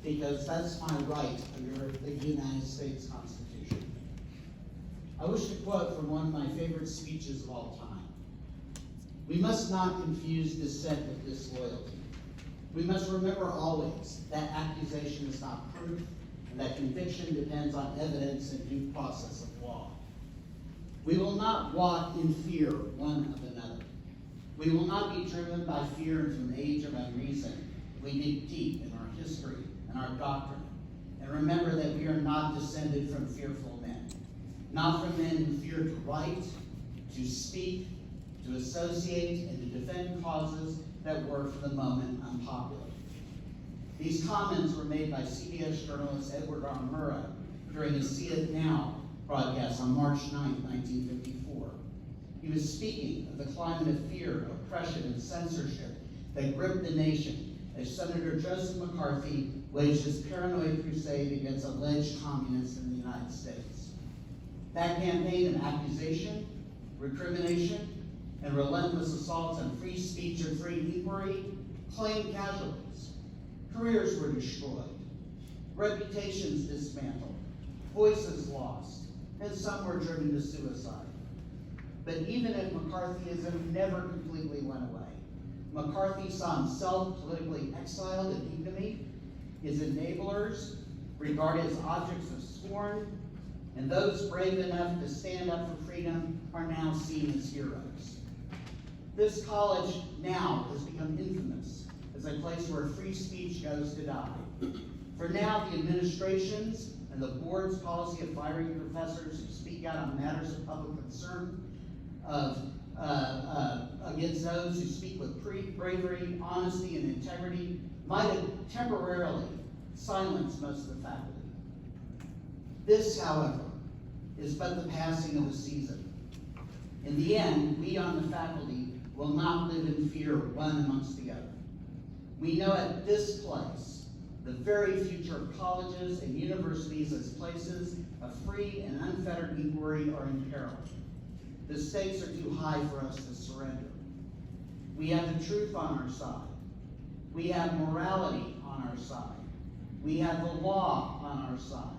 because that's my right under the United States Constitution. I wish to quote from one of my favorite speeches of all time. We must not confuse dissent with disloyalty. We must remember always that accusation is not proof, and that conviction depends on evidence and due process of law. We will not walk in fear one of another. We will not be driven by fear into an age of unreason. We dig deep in our history and our doctrine, and remember that we are not descended from fearful men, not from men who fear to write, to speak, to associate, and to defend causes that were for the moment unpopular. These comments were made by CBS journalist Edward R. Murrow during his See It Now broadcast on March 9, 1954. He was speaking of the climate of fear, oppression, and censorship that gripped the nation as Senator Joseph McCarthy waged his paranoid crusade against alleged communists in the United States. That campaign of accusation, recrimination, and relentless assaults on free speech and free inquiry claimed casualties. Careers were destroyed, reputations dismantled, voices lost, and some were driven to suicide. But even if McCarthyism never completely went away, McCarthy saw himself politically exiled in ignominy, his enablers regarded as objects of scorn, and those brave enough to stand up for freedom are now seen as heroes. This college now has become infamous as a place where free speech goes to die. For now, the administration's and the board's policy of firing professors who speak out on matters of public concern, against those who speak with bravery, honesty, and integrity, might have temporarily silenced most of the faculty. This, however, is but the passing of a season. In the end, we on the faculty will not live in fear one amongst the other. We know at this place, the very future of colleges and universities as places of free and unfettered inquiry are in peril. The stakes are too high for us to surrender. We have the truth on our side. We have morality on our side. We have the law on our side.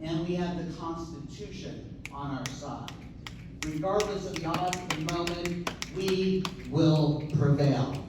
And we have the Constitution on our side. Regardless of the odds of the moment, we will prevail.